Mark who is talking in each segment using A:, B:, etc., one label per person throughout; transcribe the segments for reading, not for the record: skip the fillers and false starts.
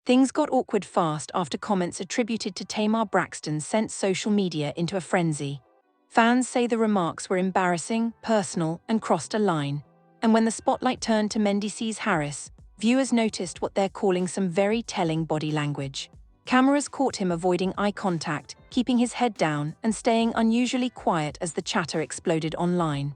A: Things got awkward fast after comments attributed to Tamar Braxton sent social media into a frenzy. Fans say the remarks were embarrassing, personal, and crossed a line. And when the spotlight turned to Mendeecees Harris, viewers noticed what they're calling some very telling body language. Cameras caught him avoiding eye contact, keeping his head down, and staying unusually quiet as the chatter exploded online.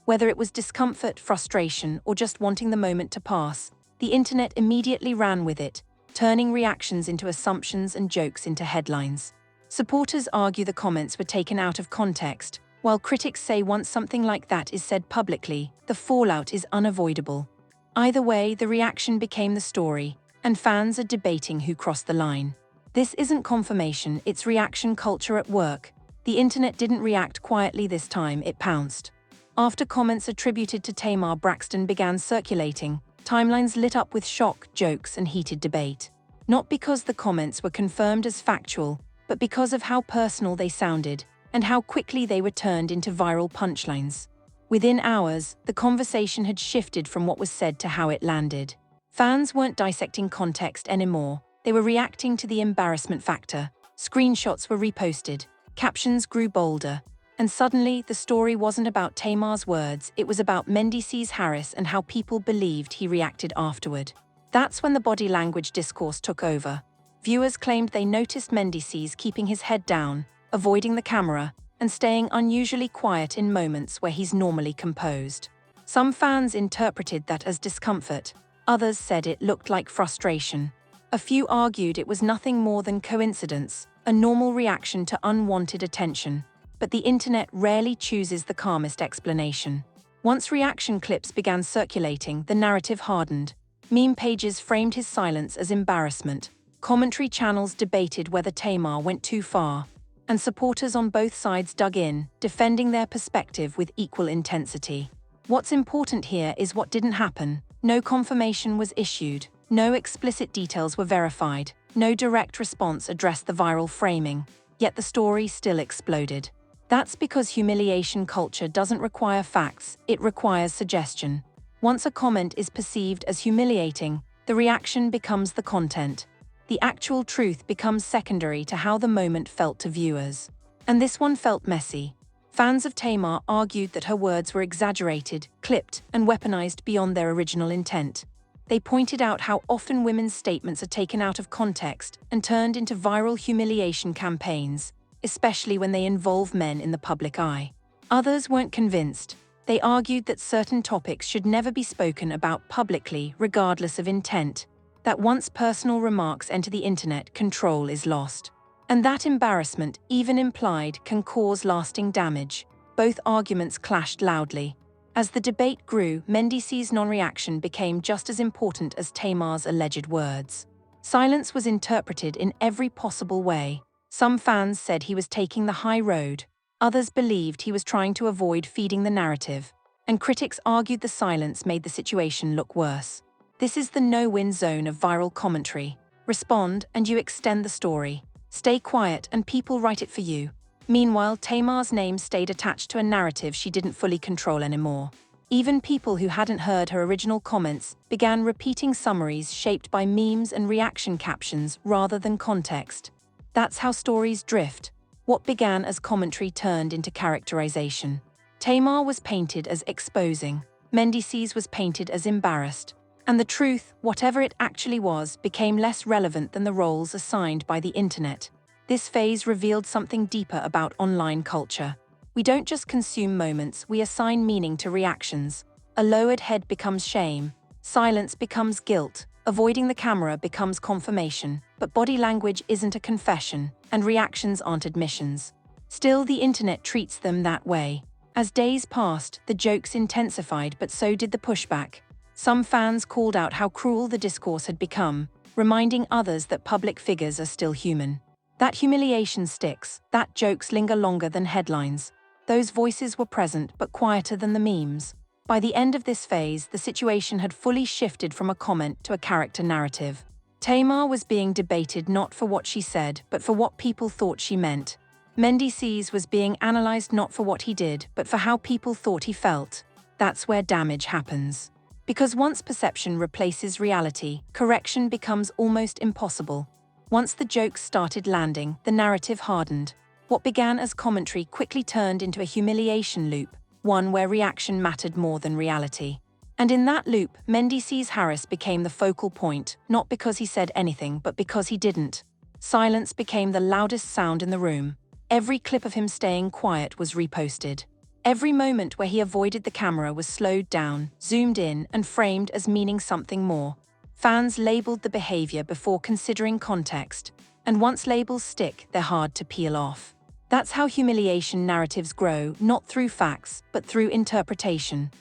A: Whether it was discomfort, frustration, or just wanting the moment to pass, the internet immediately ran with it, turning reactions into assumptions and jokes into headlines. Supporters argue the comments were taken out of context, while critics say once something like that is said publicly, the fallout is unavoidable. Either way, the reaction became the story, and fans are debating who crossed the line. This isn't confirmation, it's reaction culture at work. The internet didn't react quietly this time, it pounced. After comments attributed to Tamar Braxton began circulating, timelines lit up with shock, jokes, and heated debate. Not because the comments were confirmed as factual, but because of how personal they sounded, and how quickly they were turned into viral punchlines. Within hours, the conversation had shifted from what was said to how it landed. Fans weren't dissecting context anymore, they were reacting to the embarrassment factor. Screenshots were reposted, captions grew bolder, and suddenly the story wasn't about Tamar's words, it was about Mendeecees Harris and how people believed he reacted afterward. That's when the body language discourse took over. Viewers claimed they noticed Mendeecees keeping his head down, avoiding the camera, and staying unusually quiet in moments where he's normally composed. Some fans interpreted that as discomfort, others said it looked like frustration. A few argued it was nothing more than coincidence, a normal reaction to unwanted attention. But the internet rarely chooses the calmest explanation. Once reaction clips began circulating, the narrative hardened. Meme pages framed his silence as embarrassment. Commentary channels debated whether Tamar went too far. And supporters on both sides dug in, defending their perspective with equal intensity. What's important here is what didn't happen. No confirmation was issued. No explicit details were verified. No direct response addressed the viral framing. Yet the story still exploded. That's because humiliation culture doesn't require facts, it requires suggestion. Once a comment is perceived as humiliating, the reaction becomes the content. The actual truth becomes secondary to how the moment felt to viewers. And this one felt messy. Fans of Tamar argued that her words were exaggerated, clipped, and weaponized beyond their original intent. They pointed out how often women's statements are taken out of context and turned into viral humiliation campaigns, especially when they involve men in the public eye. Others weren't convinced. They argued that certain topics should never be spoken about publicly, regardless of intent. That once personal remarks enter the internet, control is lost. And that embarrassment, even implied, can cause lasting damage. Both arguments clashed loudly. As the debate grew, Mendeecees' non-reaction became just as important as Tamar's alleged words. Silence was interpreted in every possible way. Some fans said he was taking the high road. Others believed he was trying to avoid feeding the narrative. And critics argued the silence made the situation look worse. This is the no-win zone of viral commentary. Respond and you extend the story. Stay quiet and people write it for you. Meanwhile, Tamar's name stayed attached to a narrative she didn't fully control anymore. Even people who hadn't heard her original comments began repeating summaries shaped by memes and reaction captions rather than context. That's how stories drift. What began as commentary turned into characterization. Tamar was painted as exposing. Mendeecees was painted as embarrassed. And the truth, whatever it actually was, became less relevant than the roles assigned by the internet. This phase revealed something deeper about online culture. We don't just consume moments, we assign meaning to reactions. A lowered head becomes shame. Silence becomes guilt. Avoiding the camera becomes confirmation. But body language isn't a confession, and reactions aren't admissions. Still, the internet treats them that way. As days passed, the jokes intensified, but so did the pushback. Some fans called out how cruel the discourse had become, reminding others that public figures are still human. That humiliation sticks, that jokes linger longer than headlines. Those voices were present but quieter than the memes. By the end of this phase, the situation had fully shifted from a comment to a character narrative. Tamar was being debated not for what she said, but for what people thought she meant. Mendeecees was being analyzed not for what he did, but for how people thought he felt. That's where damage happens. Because once perception replaces reality, correction becomes almost impossible. Once the jokes started landing, the narrative hardened. What began as commentary quickly turned into a humiliation loop, one where reaction mattered more than reality. And in that loop, Mendeecees Harris became the focal point, not because he said anything, but because he didn't. Silence became the loudest sound in the room. Every clip of him staying quiet was reposted. Every moment where he avoided the camera was slowed down, zoomed in, and framed as meaning something more. Fans labeled the behavior before considering context, and once labels stick, they're hard to peel off. That's how humiliation narratives grow, not through facts, but through interpretation.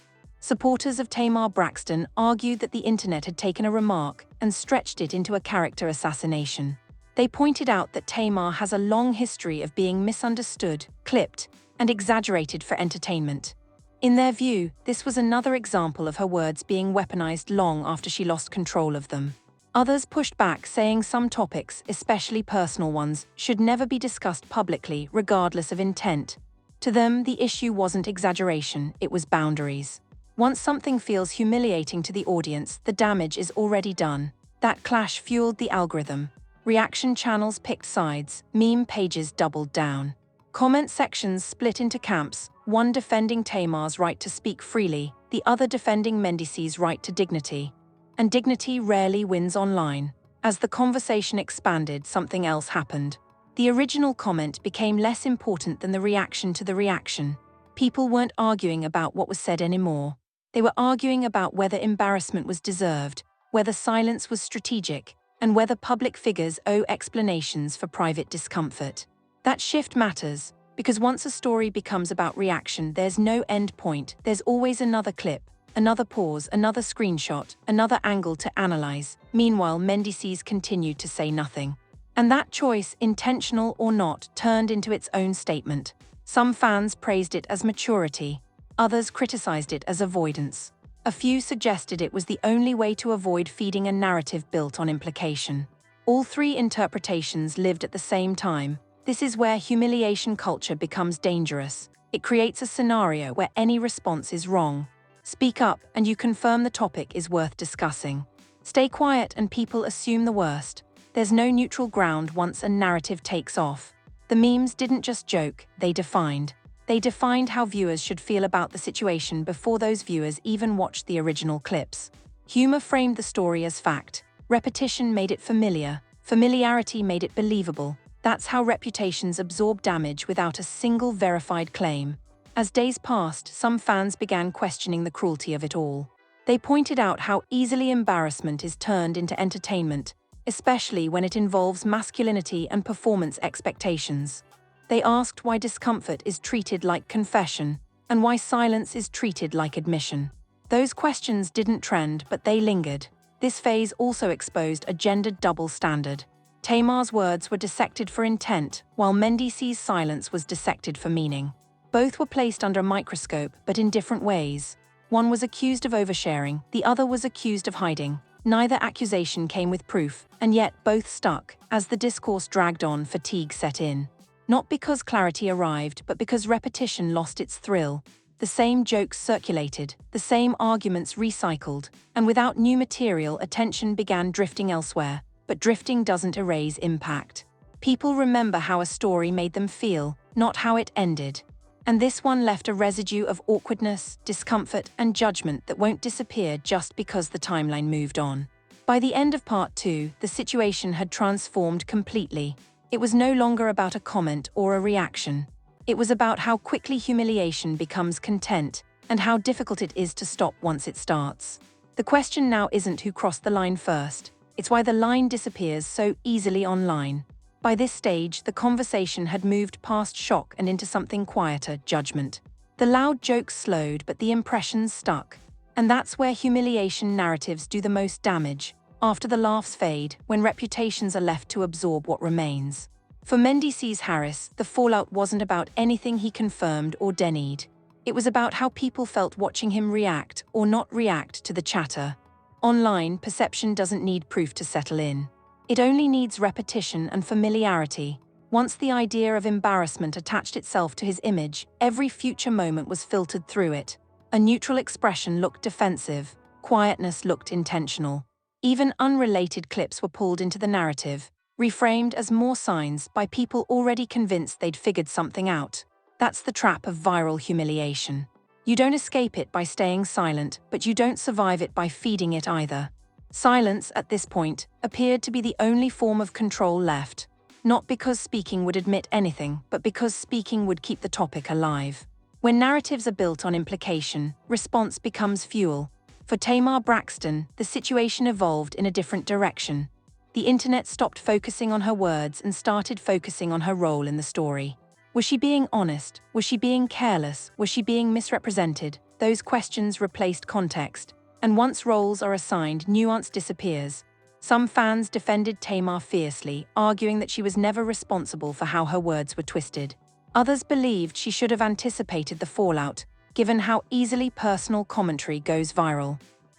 A: Supporters of Tamar Braxton argued that the internet had taken a remark and stretched it into a character assassination. They pointed out that Tamar has a long history of being misunderstood, clipped, and exaggerated for entertainment. In their view, this was another example of her words being weaponized long after she lost control of them. Others pushed back, saying some topics, especially personal ones, should never be discussed publicly, regardless of intent. To them, the issue wasn't exaggeration, it was boundaries. Once something feels humiliating to the audience, the damage is already done. That clash fueled the algorithm. Reaction channels picked sides, meme pages doubled down. Comment sections split into camps, one defending Tamar's right to speak freely, the other defending Mendeecees' right to dignity. And dignity rarely wins online. As the conversation expanded, something else happened. The original comment became less important than the reaction to the reaction. People weren't arguing about what was said anymore. They were arguing about whether embarrassment was deserved, whether silence was strategic, and whether public figures owe explanations for private discomfort. That shift matters, because once a story becomes about reaction, there's no end point. There's always another clip, another pause, another screenshot, another angle to analyze. Meanwhile, Mendeecees continued to say nothing. And that choice, intentional or not, turned into its own statement. Some fans praised it as maturity. Others criticized it as avoidance. A few suggested it was the only way to avoid feeding a narrative built on implication. All three interpretations lived at the same time. This is where humiliation culture becomes dangerous. It creates a scenario where any response is wrong. Speak up and you confirm the topic is worth discussing. Stay quiet and people assume the worst. There's no neutral ground once a narrative takes off. The memes didn't just joke, they defined. They defined how viewers should feel about the situation before those viewers even watched the original clips. Humor framed the story as fact. Repetition made it familiar. Familiarity made it believable. That's how reputations absorb damage without a single verified claim. As days passed, some fans began questioning the cruelty of it all. They pointed out how easily embarrassment is turned into entertainment, especially when it involves masculinity and performance expectations. They asked why discomfort is treated like confession, and why silence is treated like admission. Those questions didn't trend, but they lingered. This phase also exposed a gendered double standard. Tamar's words were dissected for intent, while Mendeecees' silence was dissected for meaning. Both were placed under a microscope, but in different ways. One was accused of oversharing, the other was accused of hiding. Neither accusation came with proof, and yet both stuck. As the discourse dragged on, fatigue set in. Not because clarity arrived, but because repetition lost its thrill. The same jokes circulated, the same arguments recycled, and without new material, attention began drifting elsewhere. But drifting doesn't erase impact. People remember how a story made them feel, not how it ended. And this one left a residue of awkwardness, discomfort, and judgment that won't disappear just because the timeline moved on. By the end of part 2, the situation had transformed completely. It was no longer about a comment or a reaction. It was about how quickly humiliation becomes content, and how difficult it is to stop once it starts. The question now isn't who crossed the line first, it's why the line disappears so easily online. By this stage, the conversation had moved past shock and into something quieter, judgment. The loud jokes slowed, but the impressions stuck. And that's where humiliation narratives do the most damage. After the laughs fade, when reputations are left to absorb what remains. For Mendeecees Harris, the fallout wasn't about anything he confirmed or denied. It was about how people felt watching him react or not react to the chatter. Online, perception doesn't need proof to settle in. It only needs repetition and familiarity. Once the idea of embarrassment attached itself to his image, every future moment was filtered through it. A neutral expression looked defensive. quietness looked intentional. Even unrelated clips were pulled into the narrative, reframed as more signs by people already convinced they'd figured something out. That's the trap of viral humiliation. You don't escape it by staying silent, but you don't survive it by feeding it either. Silence, at this point, appeared to be the only form of control left, not because speaking would admit anything, but because speaking would keep the topic alive. When narratives are built on implication, response becomes fuel. For Tamar Braxton, the situation evolved in a different direction. The internet stopped focusing on her words and started focusing on her role in the story. Was she being honest? Was she being careless? Was she being misrepresented? Those questions replaced context. And once roles are assigned, nuance disappears. Some fans defended Tamar fiercely, arguing that she was never responsible for how her words were twisted. Others believed she should have anticipated the fallout, given how easily personal commentary goes viral.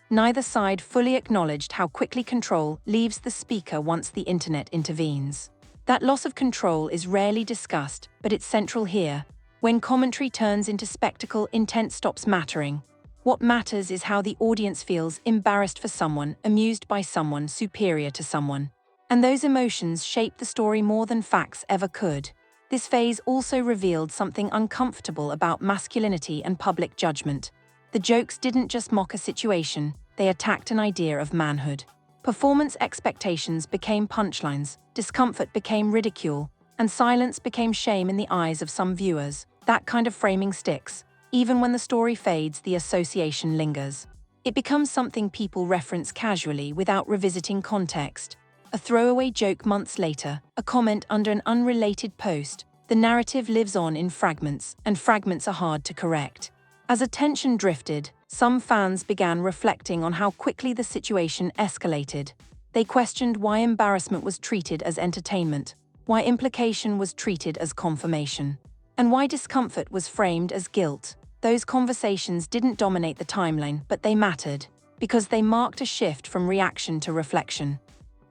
A: Neither side fully acknowledged how quickly control leaves the speaker once the internet intervenes. That loss of control is rarely discussed, but it's central here. When commentary turns into spectacle, intent stops mattering. What matters is how the audience feels: embarrassed for someone, amused by someone, superior to someone. And those emotions shape the story more than facts ever could. This phase also revealed something uncomfortable about masculinity and public judgment. The jokes didn't just mock a situation, they attacked an idea of manhood. Performance expectations became punchlines, discomfort became ridicule, and silence became shame in the eyes of some viewers. That kind of framing sticks. Even when the story fades, the association lingers. It becomes something people reference casually without revisiting context. A throwaway joke months later, a comment under an unrelated post. The narrative lives on in fragments, and fragments are hard to correct. As attention drifted, some fans began reflecting on how quickly the situation escalated. They questioned why embarrassment was treated as entertainment, why implication was treated as confirmation, and why discomfort was framed as guilt. Those conversations didn't dominate the timeline, but they mattered, because they marked a shift from reaction to reflection.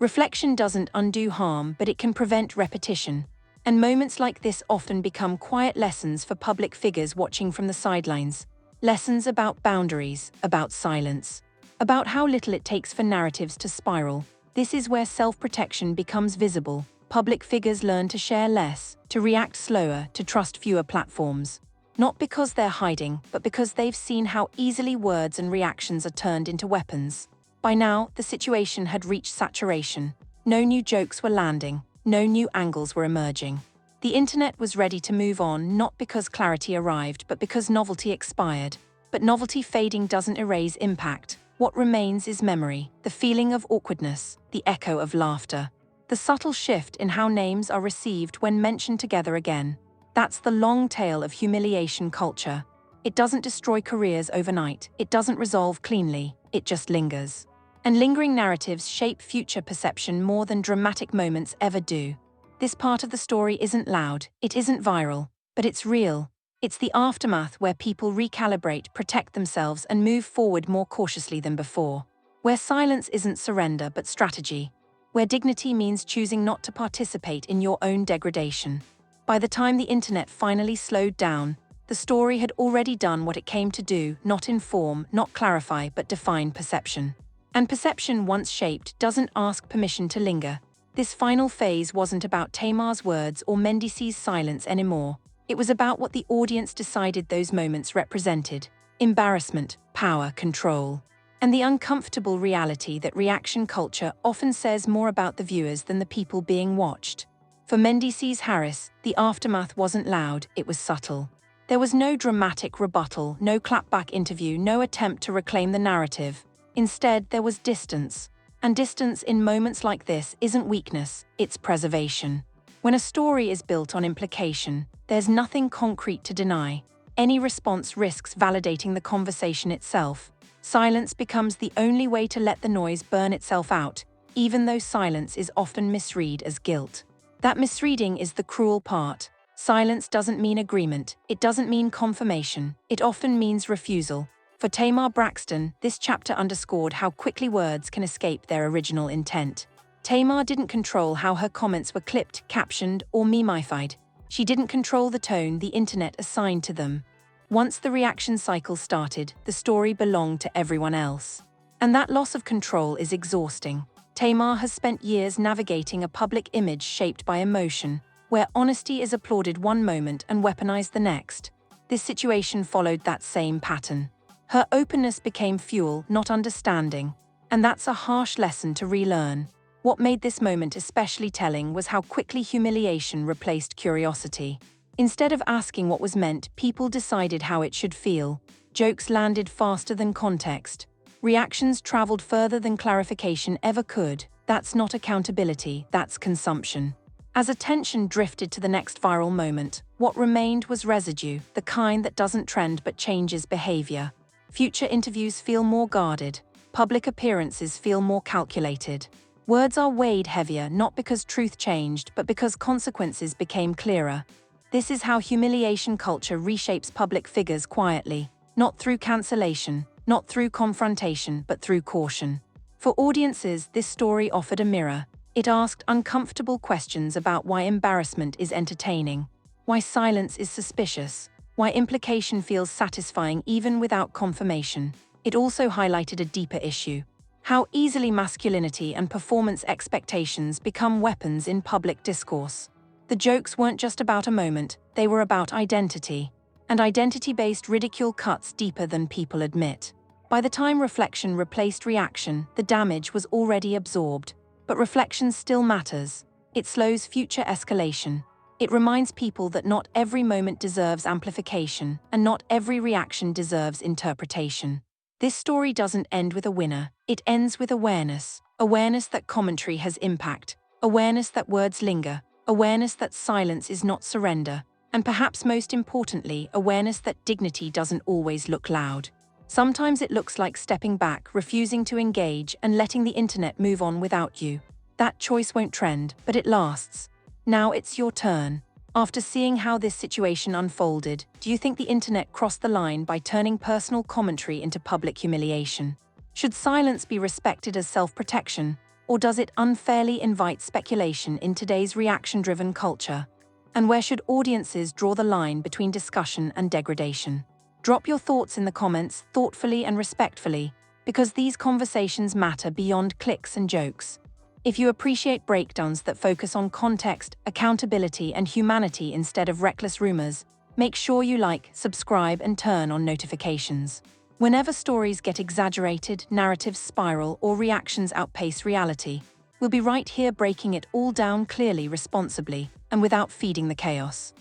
A: Reflection doesn't undo harm, but it can prevent repetition. And moments like this often become quiet lessons for public figures watching from the sidelines. Lessons about boundaries, about silence, about how little it takes for narratives to spiral. This is where self-protection becomes visible. Public figures learn to share less, to react slower, to trust fewer platforms. Not because they're hiding, but because they've seen how easily words and reactions are turned into weapons. By now, the situation had reached saturation. No new jokes were landing, no new angles were emerging. The internet was ready to move on, not because clarity arrived, but because novelty expired. But novelty fading doesn't erase impact. What remains is memory, the feeling of awkwardness, the echo of laughter, the subtle shift in how names are received when mentioned together again. That's the long tail of humiliation culture. It doesn't destroy careers overnight, it doesn't resolve cleanly, it just lingers. And lingering narratives shape future perception more than dramatic moments ever do. This part of the story isn't loud, it isn't viral, but it's real. It's the aftermath where people recalibrate, protect themselves, and move forward more cautiously than before. Where silence isn't surrender but strategy. Where dignity means choosing not to participate in your own degradation. By the time the internet finally slowed down, the story had already done what it came to do: not inform, not clarify, but define perception. And perception, once shaped, doesn't ask permission to linger. This final phase wasn't about Tamar's words or Mendeecees' silence anymore. It was about what the audience decided those moments represented: embarrassment, power, control. And the uncomfortable reality that reaction culture often says more about the viewers than the people being watched. For Mendeecees Harris, the aftermath wasn't loud, it was subtle. There was no dramatic rebuttal, no clapback interview, no attempt to reclaim the narrative. Instead, there was distance. And distance in moments like this isn't weakness, it's preservation. When a story is built on implication, there's nothing concrete to deny. Any response risks validating the conversation itself. Silence becomes the only way to let the noise burn itself out, even though silence is often misread as guilt. That misreading is the cruel part. Silence doesn't mean agreement, it doesn't mean confirmation, it often means refusal. For Tamar Braxton, this chapter underscored how quickly words can escape their original intent. Tamar didn't control how her comments were clipped, captioned, or memified. She didn't control the tone the internet assigned to them. Once the reaction cycle started, the story belonged to everyone else. And that loss of control is exhausting. Tamar has spent years navigating a public image shaped by emotion, where honesty is applauded one moment and weaponized the next. This situation followed that same pattern. Her openness became fuel, not understanding. And that's a harsh lesson to relearn. What made this moment especially telling was how quickly humiliation replaced curiosity. Instead of asking what was meant, people decided how it should feel. Jokes landed faster than context. Reactions traveled further than clarification ever could. That's not accountability, that's consumption. As attention drifted to the next viral moment, what remained was residue, the kind that doesn't trend but changes behavior. Future interviews feel more guarded. Public appearances feel more calculated. Words are weighed heavier not because truth changed, but because consequences became clearer. This is how humiliation culture reshapes public figures quietly, not through cancellation, not through confrontation, but through caution. For audiences, this story offered a mirror. It asked uncomfortable questions about why embarrassment is entertaining, why silence is suspicious, why implication feels satisfying even without confirmation. It also highlighted a deeper issue: how easily masculinity and performance expectations become weapons in public discourse. The jokes weren't just about a moment, they were about identity. And identity-based ridicule cuts deeper than people admit. By the time reflection replaced reaction, the damage was already absorbed. But reflection still matters. It slows future escalation. It reminds people that not every moment deserves amplification, and not every reaction deserves interpretation. This story doesn't end with a winner. It ends with awareness. Awareness that commentary has impact. Awareness that words linger. Awareness that silence is not surrender. And perhaps most importantly, awareness that dignity doesn't always look loud. Sometimes it looks like stepping back, refusing to engage, and letting the internet move on without you. That choice won't trend, but it lasts. Now it's your turn. After seeing how this situation unfolded, do you think the internet crossed the line by turning personal commentary into public humiliation? Should silence be respected as self-protection, or does it unfairly invite speculation in today's reaction-driven culture? And where should audiences draw the line between discussion and degradation? Drop your thoughts in the comments thoughtfully and respectfully, because these conversations matter beyond clicks and jokes. If you appreciate breakdowns that focus on context, accountability, and humanity instead of reckless rumors, make sure you like, subscribe, and turn on notifications. Whenever stories get exaggerated, narratives spiral, or reactions outpace reality, we'll be right here breaking it all down clearly, responsibly, and without feeding the chaos.